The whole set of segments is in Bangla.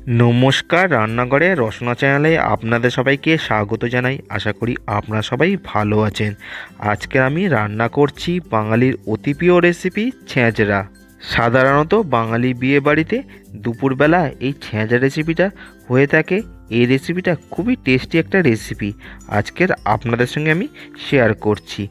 নমস্কার, রান্নাঘরে রসনা চ্যানেলে আপনাদের সবাইকে স্বাগত জানাই। আশা করি আপনারা সবাই ভালো আছেন। আজকে আমি রান্না করছি বাঙালির অতি প্রিয় রেসিপি ছেঁচড়া। সাধারণত বাঙালি বিয়ে বাড়িতে দুপুরবেলা এই ছেঁচড়া রেসিপিটা হয়ে থাকে। এই রেসিপিটা খুবই টেস্টি একটা রেসিপি আজকের আপনাদের সঙ্গে আমি শেয়ার করছি।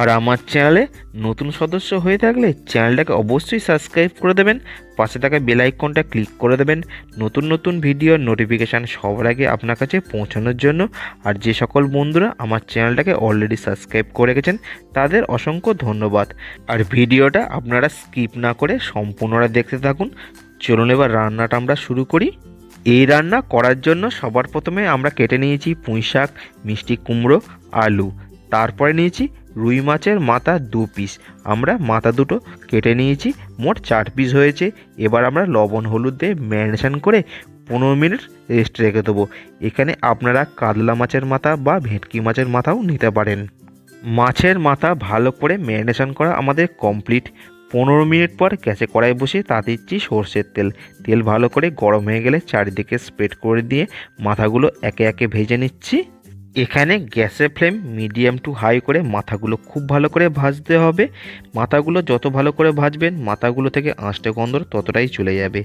আর আমার চ্যানেলে নতুন সদস্য হয়ে থাকলে চ্যানেলটাকে অবশ্যই সাবস্ক্রাইব করে দেবেন, পাশে থাকা বেল আইকনটা ক্লিক করে দেবেন নতুন নতুন ভিডিওর নোটিফিকেশান সবার আগে আপনার কাছে পৌঁছানোর জন্য। আর যে সকল বন্ধুরা আমার চ্যানেলটাকে অলরেডি সাবস্ক্রাইব করে গেছেন তাদের অসংখ্য ধন্যবাদ। আর ভিডিওটা আপনারা স্কিপ না করে সম্পূর্ণটা দেখতে থাকুন। চলুন এবার রান্নাটা আমরা শুরু করি। এই রান্না করার জন্য সবার প্রথমে আমরা কেটে নিয়েছি পুঁই শাক, মিষ্টি কুমড়ো, আলু। তারপরে নিয়েছি রুই মাছের মাথা 2 পিস। আমরা মাথা দুটো কেটে নিয়েছি, মোট 4 পিস হয়েছে। এবার আমরা লবণ হলুদ দিয়ে ম্যারিনেশন করে 15 মিনিট রেস্ট রেখে দেবো। এখানে আপনারা কাতলা মাছের মাথা বা ভেটকি মাছের মাথাও নিতে পারেন। মাছের মাথা ভালো করে ম্যারিনেশন করা আমাদের কমপ্লিট। 15 মিনিট পর গ্যাসে কড়াই বসিয়ে তাতে দিচ্ছি সর্ষের তেল। তেল ভালো করে গরম হয়ে গেলে চারিদিকে স্প্রেড করে দিয়ে মাথাগুলো একে একে ভেজে নিচ্ছি। এখানে গ্যাসের ফ্লেম মিডিয়াম টু হাই করে মাথাগুলো খুব ভালো করে ভাজতে হবে। মাথাগুলো যত ভালো করে ভাজবেন মাথাগুলো থেকে আঁশটে গন্ধ ততটাই চলে যাবে।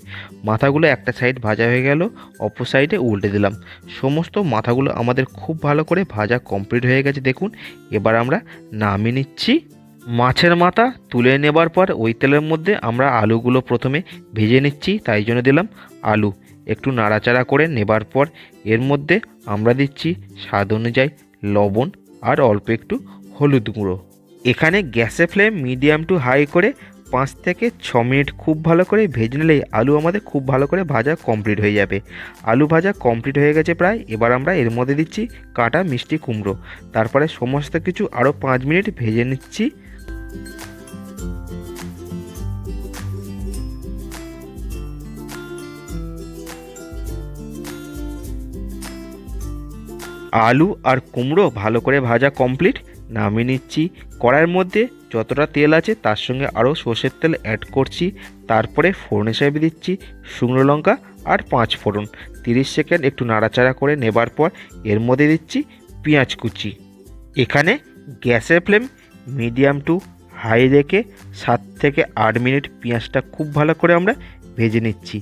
মাথাগুলো একটা সাইড ভাজা হয়ে গেল, অপর সাইডে উল্টে দিলাম। সমস্ত মাথাগুলো আমাদের খুব ভালো করে ভাজা কমপ্লিট হয়ে গেছে দেখুন। এবার আমরা নামিয়ে নিচ্ছি। মাছের মাথা তুলে নেবার পর ওই তেলের মধ্যে আমরা আলুগুলো প্রথমে ভেজে নিচ্ছি, তাই জন্য দিলাম আলু। একটু নাড়াচাড়া করে নেবার পর এর মধ্যে আমরা দিচ্ছি স্বাদ অনুযায়ী লবণ আর অল্প একটু হলুদ গুঁড়ো। এখানে গ্যাসের ফ্লেম মিডিয়াম টু হাই করে 5 থেকে 6 মিনিট খুব ভালো করে ভেজে নিলেই আলু আমাদের খুব ভালো করে ভাজা কমপ্লিট হয়ে যাবে। আলু ভাজা কমপ্লিট হয়ে গেছে প্রায়। এবার আমরা এর মধ্যে দিচ্ছি কাটা মিষ্টি কুমড়ো। তারপরে সমস্ত কিছু আরও 5 মিনিট ভেজে নিচ্ছি। আলু আর কুমড়ো ভালো করে ভাজা কমপ্লিট, নামিয়ে নিচ্ছি। কড়াইয়ের মধ্যে যতটা তেল আছে তার সঙ্গে আরও সর্ষের তেল অ্যাড করছি। তারপরে ফোড়ন হিসেবে দিচ্ছি শুকনো লঙ্কা আর 5 ফোড়ন। 30 সেকেন্ড একটু নাড়াচাড়া করে নেবার পর এর মধ্যে দিচ্ছি পেঁয়াজ কুচি। এখানে গ্যাসের ফ্লেম মিডিয়াম টু হাই রেখে 7 থেকে 8 মিনিট পেঁয়াজটা খুব ভালো করে আমরা ভেজে নিচ্ছি।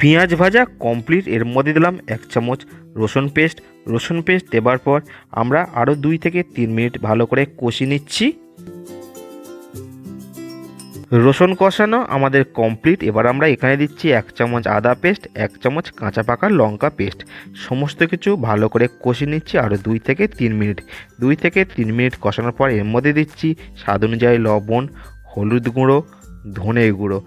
পেঁয়াজ ভাজা কমপ্লিট। এর মধ্যে দিলাম 1 চামচ রসুন পেস্ট। রসুন পেস্ট দেবার পর আমরা আরও 2 থেকে 3 মিনিট ভালো করে কষিয়ে নিচ্ছি। রসুন কষানো আমাদের কমপ্লিট। এবার আমরা এখানে দিচ্ছি 1 চামচ আদা পেস্ট, 1 চামচ কাঁচা পাকা লঙ্কা পেস্ট। সমস্ত কিছু ভালো করে কষিয়ে নিচ্ছি আরও 2 থেকে 3 মিনিট। 2 থেকে 3 মিনিট কষানোর পর এর মধ্যে দিচ্ছি স্বাদ অনুযায়ী লবণ, হলুদ গুঁড়ো, ধনে গুঁড়ো।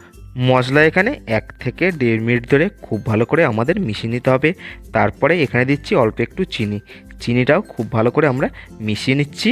মশলা এখানে 1 থেকে 1.5 মিনিট ধরে খুব ভালো করে আমাদের মিশিয়ে নিতে হবে। তারপরে এখানে দিচ্ছি অল্প একটু চিনি। চিনিটাও খুব ভালো করে আমরা মিশিয়ে নিচ্ছি।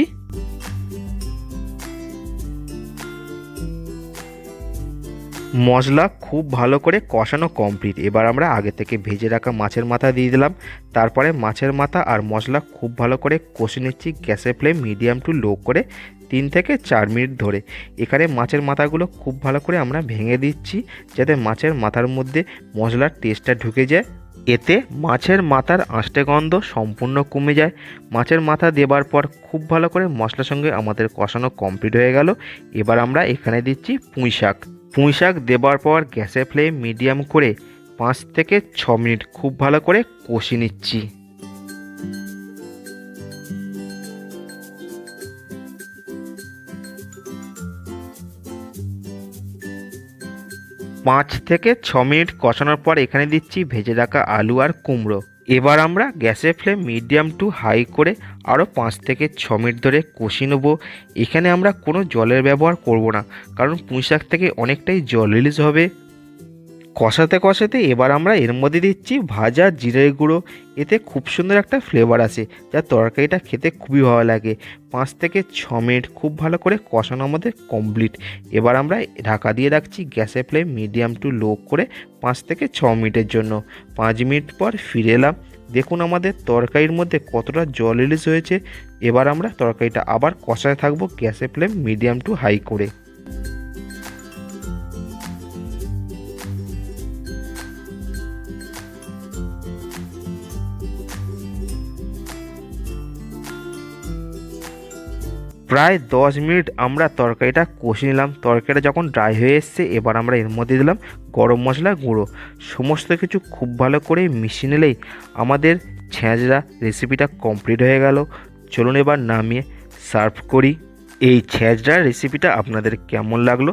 মশলা খুব ভালো করে কষানো কমপ্লিট। এবার আমরা আগে থেকে ভেজে রাখা মাছের মাথা দিয়ে দিলাম। তারপরে মাছের মাথা আর মশলা খুব ভালো করে কষে নিচ্ছি গ্যাসের ফ্লেম মিডিয়াম টু লো করে 3 থেকে 4 মিনিট ধরে। এখানে মাছের মাথাগুলো খুব ভালো করে আমরা ভেঙে দিচ্ছি যাতে মাছের মাথার মধ্যে মশলার টেস্টটা ঢুকে যায়। এতে মাছের মাথার আঁশটে গন্ধ সম্পূর্ণ কমে যায়। মাছের মাথা দেবার পর খুব ভালো করে মশলার সঙ্গে আমাদের কষানো কমপ্লিট হয়ে গেল। এবার আমরা এখানে দিচ্ছি পুঁই শাক। পুঁই শাক দেবার পর গ্যাসের ফ্লেম মিডিয়াম করে 5 থেকে 6 মিনিট খুব ভালো করে কষিয়ে নিচ্ছি। 5 থেকে 6 মিনিট কষানোর পর এখানে দিচ্ছি ভেজে রাখা আলু আর কুমড়ো। এবার আমরা গ্যাসের ফ্লেম মিডিয়াম টু হাই করে আরও 5 থেকে 6 মিনিট ধরে কষিয়ে নেব। এখানে আমরা কোনো জলের ব্যবহার করব না, কারণ পুঁই শাক থেকে অনেকটাই জল রিলিজ হবে। কষাতে কষাতে এবার আমরা এর মধ্যে দিচ্ছি ভাজা জিরের গুঁড়ো। এতে খুব সুন্দর একটা ফ্লেভার আসে, যা তরকারিটা খেতে খুবই ভালো লাগে। 5 থেকে 6 মিনিট খুব ভালো করে কষানো আমাদের কমপ্লিট। এবার আমরা ঢাকা দিয়ে রাখছি গ্যাসের ফ্লেম মিডিয়াম টু লো করে 5 থেকে 6 মিনিটের জন্য। 5 মিনিট পর ফিরে এলাম। দেখুন আমাদের তরকারির মধ্যে কতটা জল রিলিজ হয়েছে। এবার আমরা তরকারিটা আবার কষাতে থাকবো গ্যাসের ফ্লেম মিডিয়াম টু হাই করে। প্রায় 10 মিনিট আমরা তরকারিটা কষে নিলাম। তরকারিটা যখন ড্রাই হয়ে এসছে, এবার আমরা এর মধ্যে দিলাম গরম মশলা গুঁড়ো। সমস্ত কিছু খুব ভালো করে মিশিয়ে নিলেই আমাদের ছ্যাঁচড়া রেসিপিটা কমপ্লিট হয়ে গেল। চলুন এবার নামিয়ে সার্ভ করি। এই ছ্যাঁচড়ার রেসিপিটা আপনাদের কেমন লাগলো?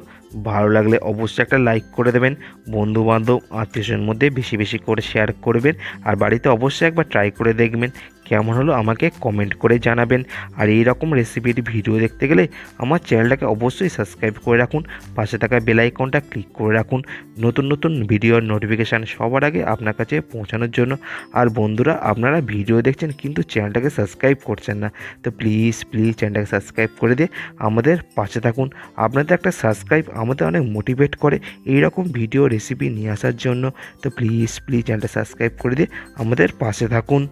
ভালো লাগলে অবশ্যই একটা লাইক করে দেবেন, বন্ধুবান্ধব আত্মীয়স্বজনের মধ্যে বেশি বেশি করে শেয়ার করবেন, আর বাড়িতে অবশ্যই একবার ট্রাই করে দেখবেন কেমন হলো আমাকে কমেন্ট করে জানাবেন। আর এই রকম রেসিপির ভিডিও দেখতে গেলে আমার চ্যানেলটাকে অবশ্যই সাবস্ক্রাইব করে রাখুন, পাশে থাকা বেল আইকনটা ক্লিক করে রাখুন নতুন নতুন ভিডিওর নোটিফিকেশান সবার আগে আপনার কাছে পৌঁছানোর জন্য। আর বন্ধুরা, আপনারা ভিডিও দেখছেন কিন্তু চ্যানেলটাকে সাবস্ক্রাইব করছেন না, তো প্লিজ চ্যানেলটাকে সাবস্ক্রাইব করে দিয়ে আমাদের পাশে থাকুন। আপনাদের একটা সাবস্ক্রাইব আমাদের অনেক মোটিভেট করে এই রকম ভিডিও রেসিপি নিয়ে আসার জন্য। তো প্লিজ চ্যানেলটা সাবস্ক্রাইব করে দিয়ে আমাদের পাশে থাকুন।